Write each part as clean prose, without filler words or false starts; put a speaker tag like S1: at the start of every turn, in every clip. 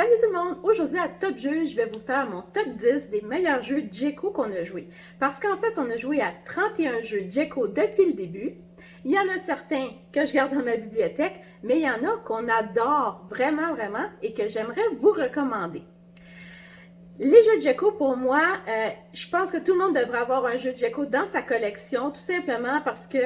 S1: Salut tout le monde! Aujourd'hui à Top Jeux, je vais vous faire mon top 10 des meilleurs jeux Djeco qu'on a joué. Parce qu'en fait, on a joué à 31 jeux Djeco depuis le début. Il y en a certains que je garde dans ma bibliothèque, mais il y en a qu'on adore vraiment, vraiment et que j'aimerais vous recommander. Les jeux Djeco, pour moi, je pense que tout le monde devrait avoir un jeu Djeco dans sa collection, tout simplement parce que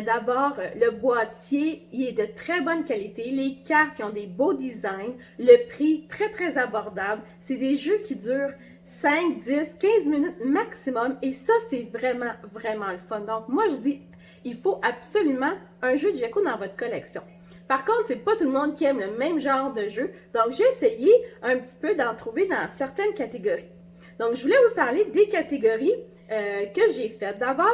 S1: d'abord, le boîtier, il est de très bonne qualité, les cartes, ils ont des beaux designs, le prix très très abordable, c'est des jeux qui durent 5, 10, 15 minutes maximum et ça, c'est vraiment, vraiment le fun. Donc moi, je dis, il faut absolument un jeu Djeco dans votre collection. Par contre, c'est pas tout le monde qui aime le même genre de jeu, donc j'ai essayé un petit peu d'en trouver dans certaines catégories. Donc, je voulais vous parler des catégories que j'ai faites. D'abord,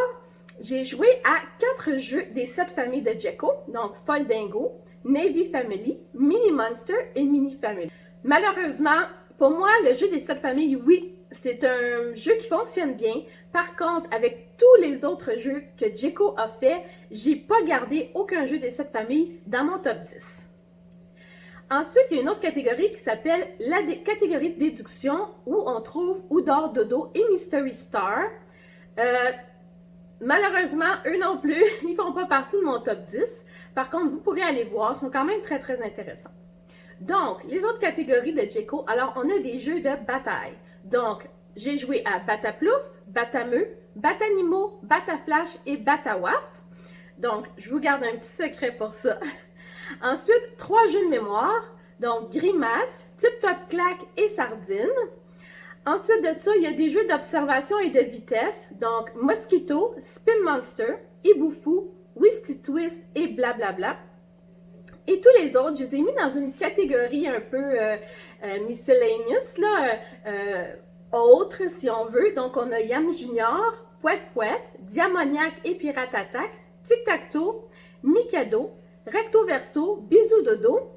S1: j'ai joué à 4 jeux des 7 familles de Djeco, donc Foldingo, Navy Family, Mini Monster et Mini Family. Malheureusement, pour moi, le jeu des 7 familles, oui, c'est un jeu qui fonctionne bien. Par contre, avec tous les autres jeux que Djeco a fait, j'ai pas gardé aucun jeu des 7 familles dans mon top 10. Ensuite, il y a une autre catégorie qui s'appelle la catégorie de déduction où on trouve Oudor Dodo et Mystery Star. Malheureusement, eux non plus, ils font pas partie de mon top 10. Par contre, vous pourrez aller voir, ils sont quand même très très intéressants. Donc, les autres catégories de Djeco, alors on a des jeux de bataille. Donc, j'ai joué à Bataplouf, Batameu, Batanimo, Bataflash et Batawaf. Donc, je vous garde un petit secret pour ça. Ensuite, 3 jeux de mémoire, donc Grimace, Tip Top Clac et Sardine. Ensuite de ça, il y a des jeux d'observation et de vitesse, donc Mosquito, Spin Monster, Iboufou, Whisty Twist et blablabla. Et tous les autres, je les ai mis dans une catégorie un peu miscellaneous, là, autre si on veut. Donc, on a Yam Junior, Pouet Pouet, Diamoniac et Pirate Attack, Tic Tac Toe, Mikado, Recto Verso, Bisou Dodo,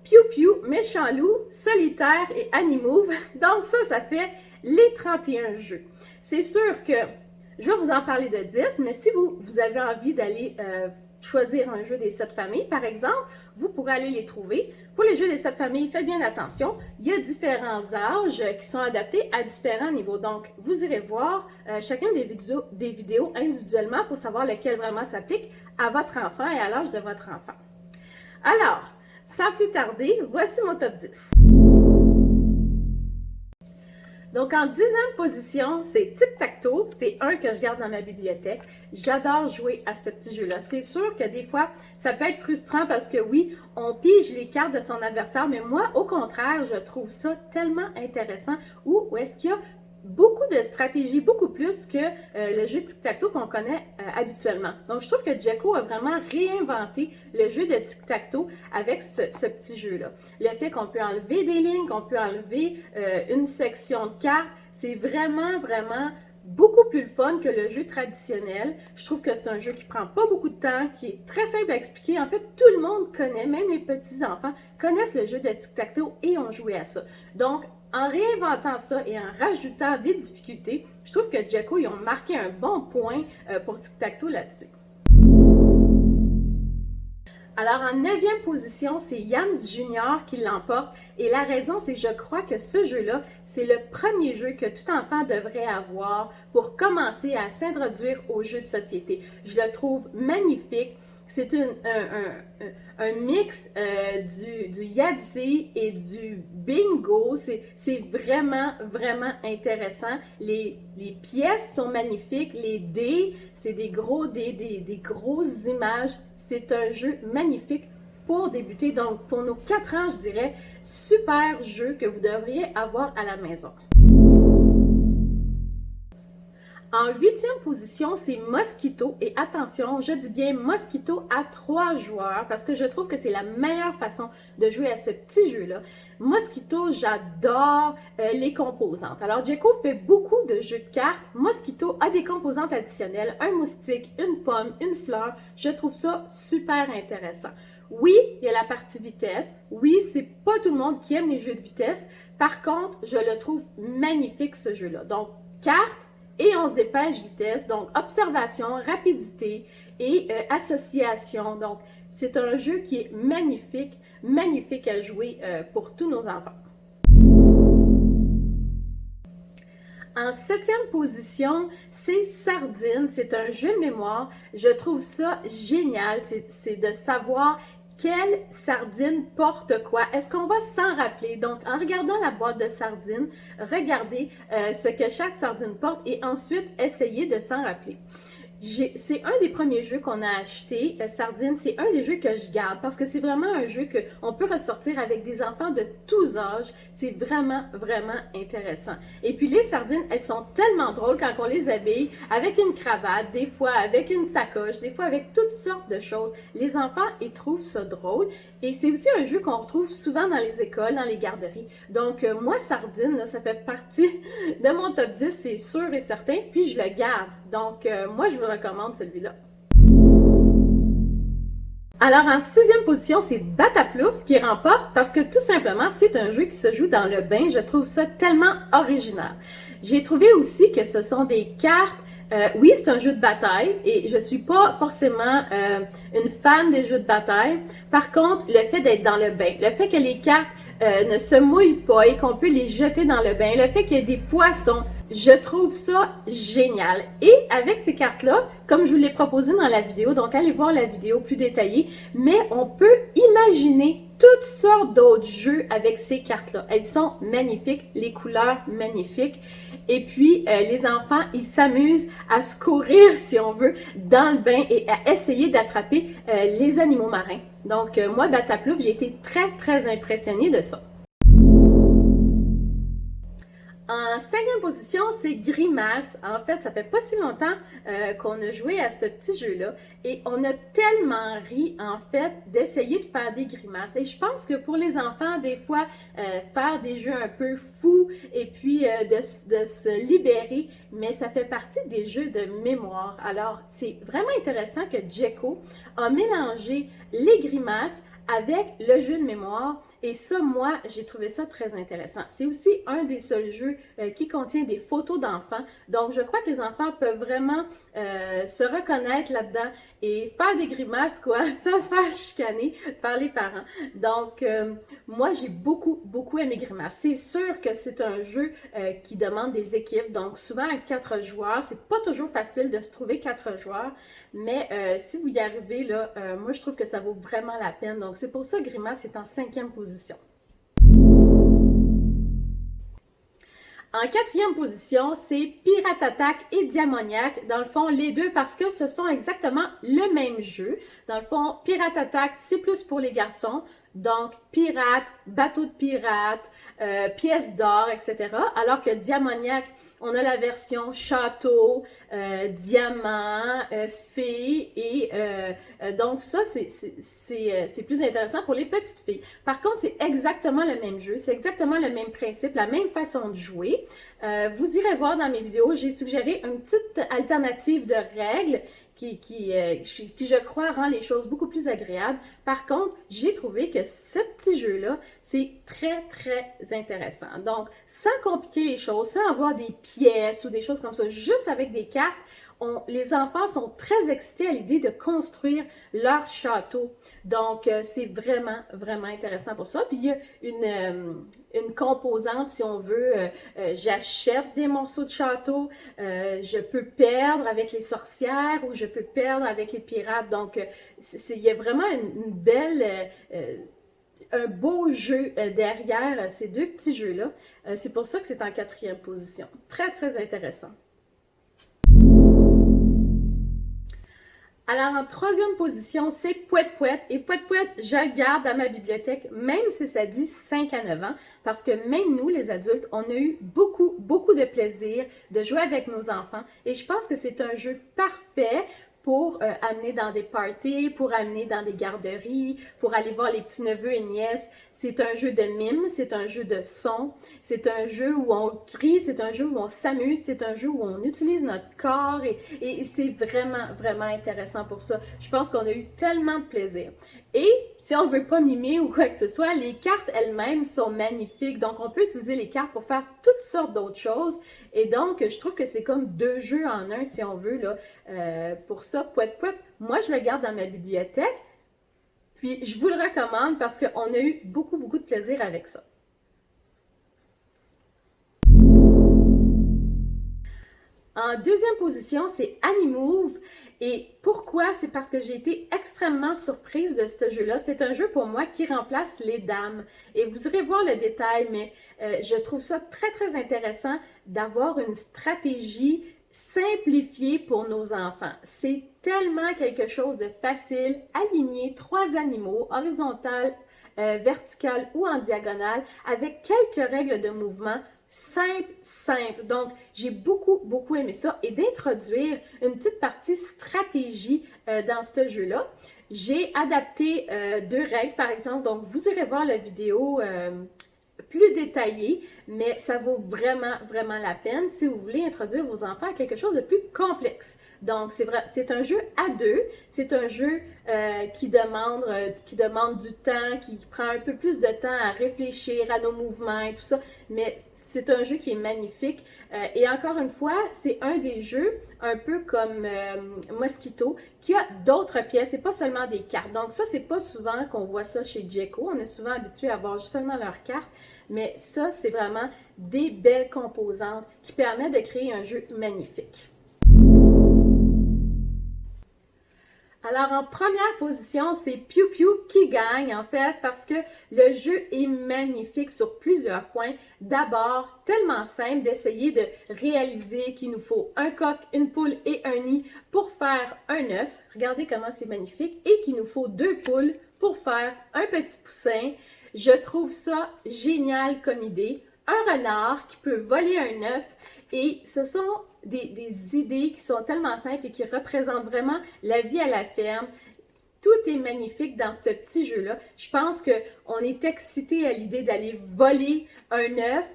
S1: Piu Piu, Méchant Loup, Solitaire et Animove. Donc, ça fait les 31 jeux. C'est sûr que je vais vous en parler de 10, mais si vous avez envie d'aller choisir un jeu des 7 familles, par exemple, vous pourrez aller les trouver. Pour les jeux des 7 familles, faites bien attention. Il y a différents âges qui sont adaptés à différents niveaux. Donc, vous irez voir chacun des vidéos individuellement pour savoir lequel vraiment s'applique à votre enfant et à l'âge de votre enfant. Alors, sans plus tarder, voici mon top 10. Donc, en 10e position, c'est Tic Tac Toe. C'est un que je garde dans ma bibliothèque. J'adore jouer à ce petit jeu-là. C'est sûr que des fois, ça peut être frustrant parce que oui, on pige les cartes de son adversaire, mais moi, au contraire, je trouve ça tellement intéressant. Où est-ce qu'il y a beaucoup de stratégies, beaucoup plus que le jeu de tic-tac-toe qu'on connaît habituellement. Donc, je trouve que Djeco a vraiment réinventé le jeu de tic-tac-toe avec ce petit jeu-là. Le fait qu'on peut enlever des lignes, qu'on peut enlever une section de cartes, c'est vraiment, vraiment beaucoup plus le fun que le jeu traditionnel. Je trouve que c'est un jeu qui prend pas beaucoup de temps, qui est très simple à expliquer. En fait, tout le monde connaît, même les petits-enfants connaissent le jeu de tic-tac-toe et ont joué à ça. Donc, en réinventant ça et en rajoutant des difficultés, je trouve que Djeco, ils ont marqué un bon point pour Tic-Tac-Toe là-dessus. Alors, en 9e position, c'est Yams Junior qui l'emporte. Et la raison, c'est que je crois que ce jeu-là, c'est le premier jeu que tout enfant devrait avoir pour commencer à s'introduire aux jeux de société. Je le trouve magnifique. C'est un mix du Yahtzee et du bingo. C'est vraiment, vraiment intéressant. Les pièces sont magnifiques. Les dés, c'est des gros dés, des grosses images. C'est un jeu magnifique pour débuter. Donc, pour nos 4 ans, je dirais, super jeu que vous devriez avoir à la maison. En 8e position, c'est Mosquito. Et attention, je dis bien Mosquito à 3 joueurs parce que je trouve que c'est la meilleure façon de jouer à ce petit jeu-là. Mosquito, j'adore les composantes. Alors, Djeco fait beaucoup de jeux de cartes. Mosquito a des composantes additionnelles, un moustique, une pomme, une fleur. Je trouve ça super intéressant. Oui, il y a la partie vitesse. Oui, c'est pas tout le monde qui aime les jeux de vitesse. Par contre, je le trouve magnifique ce jeu-là. Donc, cartes, et on se dépêche vitesse, donc observation, rapidité et association. Donc, c'est un jeu qui est magnifique, magnifique à jouer pour tous nos enfants. En septième position, c'est Sardine. C'est un jeu de mémoire. Je trouve ça génial. C'est de savoir quelle sardine porte quoi. Est-ce qu'on va s'en rappeler? Donc, en regardant la boîte de sardines, regardez ce que chaque sardine porte et ensuite essayez de s'en rappeler. C'est un des premiers jeux qu'on a acheté, Sardine. C'est un des jeux que je garde parce que c'est vraiment un jeu qu'on peut ressortir avec des enfants de tous âges. C'est vraiment, vraiment intéressant. Et puis les sardines, elles sont tellement drôles quand on les habille avec une cravate, des fois avec une sacoche, des fois avec toutes sortes de choses. Les enfants, ils trouvent ça drôle. Et c'est aussi un jeu qu'on retrouve souvent dans les écoles, dans les garderies. Donc, moi, Sardine, là, ça fait partie de mon top 10, c'est sûr et certain. Puis je le garde. Donc, moi, je vous recommande celui-là. Alors, en sixième position, c'est Bataplouf qui remporte parce que tout simplement, c'est un jeu qui se joue dans le bain. Je trouve ça tellement original. J'ai trouvé aussi que ce sont des cartes. Oui, c'est un jeu de bataille et je suis pas forcément une fan des jeux de bataille. Par contre, le fait d'être dans le bain, le fait que les cartes ne se mouillent pas et qu'on peut les jeter dans le bain, le fait qu'il y ait des poissons, je trouve ça génial. Et avec ces cartes-là, comme je vous l'ai proposé dans la vidéo, donc allez voir la vidéo plus détaillée, mais on peut imaginer toutes sortes d'autres jeux avec ces cartes-là. Elles sont magnifiques, les couleurs magnifiques. Et puis, les enfants, ils s'amusent à se courir, si on veut, dans le bain et à essayer d'attraper les animaux marins. Donc, moi, Bataplouf, j'ai été très, très impressionnée de ça. En cinquième position, c'est Grimace. En fait, ça fait pas si longtemps qu'on a joué à ce petit jeu-là et on a tellement ri, en fait, d'essayer de faire des grimaces. Et je pense que pour les enfants, des fois, faire des jeux un peu fous et puis de se libérer, mais ça fait partie des jeux de mémoire. Alors, c'est vraiment intéressant que Djeko a mélangé les grimaces avec le jeu de mémoire. Et ça, moi, j'ai trouvé ça très intéressant. C'est aussi un des seuls jeux qui contient des photos d'enfants. Donc, je crois que les enfants peuvent vraiment se reconnaître là-dedans et faire des grimaces, quoi, sans se faire chicaner par les parents. Donc, moi, j'ai beaucoup, beaucoup aimé Grimace. C'est sûr que c'est un jeu qui demande des équipes. Donc, souvent, à 4 joueurs, c'est pas toujours facile de se trouver 4 joueurs. Mais si vous y arrivez, là, moi, je trouve que ça vaut vraiment la peine. Donc, c'est pour ça que Grimace est en 5e position. En 4e position, c'est Pirate Attack et Diamoniac. Dans le fond, les deux parce que ce sont exactement le même jeu. Dans le fond, Pirate Attack, c'est plus pour les garçons. Donc, pirate, bateau de pirate, pièces d'or, etc. Alors que Diamoniac, on a la version château, diamant, fée et donc ça, c'est plus intéressant pour les petites filles. Par contre, c'est exactement le même jeu, c'est exactement le même principe, la même façon de jouer. Vous irez voir dans mes vidéos, j'ai suggéré une petite alternative de règles qui, je crois, rend les choses beaucoup plus agréables. Par contre, j'ai trouvé que ce petit jeu-là, c'est très, très intéressant. Donc, sans compliquer les choses, sans avoir des pièces ou des choses comme ça, juste avec des cartes, les enfants sont très excités à l'idée de construire leur château. Donc, c'est vraiment, vraiment intéressant pour ça. Puis, il y a une composante, si on veut, j'achète des morceaux de château, je peux perdre avec les sorcières ou je peux perdre avec les pirates. Donc, il y a vraiment une belle... un beau jeu derrière ces deux petits jeux-là. C'est pour ça que c'est en 4e position. Très, très intéressant. Alors, en 3e position, c'est Pouet Pouet. Et Pouet Pouet, je le garde dans ma bibliothèque, même si ça dit 5 à 9 ans, parce que même nous, les adultes, on a eu beaucoup, beaucoup de plaisir de jouer avec nos enfants. Et je pense que c'est un jeu parfait pour amener dans des parties, pour amener dans des garderies, pour aller voir les petits-neveux et nièces. C'est un jeu de mime, c'est un jeu de son, c'est un jeu où on crie, c'est un jeu où on s'amuse, c'est un jeu où on utilise notre corps et c'est vraiment, vraiment intéressant pour ça. Je pense qu'on a eu tellement de plaisir. Et si on ne veut pas mimer ou quoi que ce soit, les cartes elles-mêmes sont magnifiques. Donc, on peut utiliser les cartes pour faire toutes sortes d'autres choses. Et donc, je trouve que c'est comme 2 jeux en un, si on veut, là, pour ça. Pouet Pouet, moi, je le garde dans ma bibliothèque. Puis, je vous le recommande parce qu'on a eu beaucoup, beaucoup de plaisir avec ça. En 2e position, c'est Pouet Pouet et Pouet Pouet, je garde dans ma bibliothèque, même si ça dit 5 à 9 ans, parce que même nous, les adultes, on a eu beaucoup, beaucoup de plaisir de jouer avec nos enfants. Et je pense que c'est un jeu parfait pour amener dans des parties, pour aller voir les petits-neveux et nièces. C'est un jeu de mime, c'est un jeu où on crie, c'est un jeu où on s'amuse, c'est un jeu où on utilise notre corps et c'est vraiment, vraiment intéressant pour ça. Je pense qu'on a eu tellement de plaisir. Et si on ne veut pas mimer ou quoi que ce soit, les cartes elles-mêmes sont magnifiques. Donc, je trouve que c'est comme 2 jeux en un, si on veut, là, pour ça. Pouet Pouet, moi, je le garde dans ma bibliothèque. En deuxième position, c'est Animove. Et pourquoi? C'est parce que j'ai été extrêmement surprise de ce jeu-là. C'est un jeu pour moi qui remplace les dames. Et vous irez voir le détail, mais je trouve ça très, très intéressant d'avoir une stratégie simplifiée pour nos enfants. C'est tellement quelque chose de facile, aligner 3 animaux, horizontal, vertical ou en diagonale, avec quelques règles de mouvement simple. Donc, j'ai beaucoup aimé ça et d'introduire une petite partie stratégie dans ce jeu-là. J'ai adapté 2 règles, par exemple. Donc, vous irez voir la vidéo plus détaillée, mais ça vaut vraiment la peine si vous voulez introduire vos enfants à quelque chose de plus complexe. Donc, c'est un jeu à 2, c'est un jeu qui demande du temps, qui prend un peu plus de temps à réfléchir à nos mouvements et tout ça, mais c'est un jeu qui est magnifique. Et encore une fois, c'est un des jeux, un peu comme Mosquito, qui a d'autres pièces, c'est pas seulement des cartes. Donc ça, c'est pas souvent qu'on voit ça chez Djeco. On est souvent habitué à voir seulement leurs cartes. Mais ça, c'est vraiment des belles composantes qui permettent de créer un jeu magnifique. Alors, en première position, c'est Piu Piu qui gagne, en fait, parce que le jeu est magnifique sur plusieurs points. D'abord, tellement simple d'essayer de réaliser qu'il nous faut un coq, une poule et un nid pour faire un œuf. Regardez comment c'est magnifique. Et qu'il nous faut 2 poules pour faire un petit poussin. Je trouve ça génial comme idée. Un renard qui peut voler un œuf et ce sont des idées qui sont tellement simples et qui représentent vraiment la vie à la ferme. Tout est magnifique dans ce petit jeu-là. Je pense qu'on est excité à l'idée d'aller voler un œuf,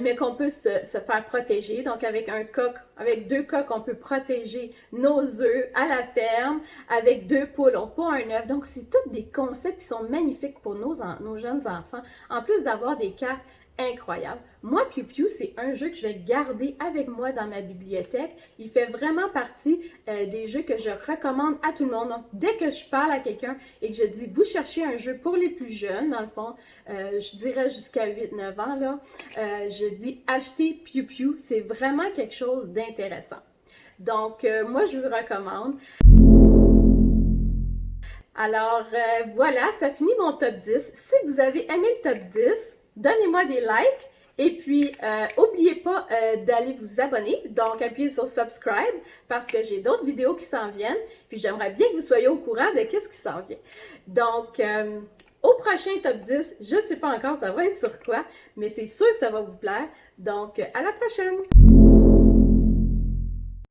S1: mais qu'on peut se faire protéger. Donc, avec un coq, avec 2 coqs, on peut protéger nos œufs à la ferme. Avec 2 poules, on pond un œuf. Donc, c'est tous des concepts qui sont magnifiques pour nos jeunes enfants. En plus d'avoir des cartes incroyable. Moi, Piu Piu, c'est un jeu que je vais garder avec moi dans ma bibliothèque. Il fait vraiment partie des jeux que je recommande à tout le monde. Donc, dès que je parle à quelqu'un et que je dis, vous cherchez un jeu pour les plus jeunes, dans le fond, je dirais jusqu'à 8-9 ans, là, je dis, achetez Piu Piu. C'est vraiment quelque chose d'intéressant. Donc, moi, je vous le recommande. Alors, voilà, ça finit mon top 10. Si vous avez aimé le top 10, donnez-moi des likes et puis n'oubliez pas d'aller vous abonner, donc appuyez sur subscribe parce que j'ai d'autres vidéos qui s'en viennent, puis j'aimerais bien que vous soyez au courant de qu'est-ce qui s'en vient. Donc, au prochain top 10, je ne sais pas encore ça va être sur quoi, mais c'est sûr que ça va vous plaire, donc à la prochaine!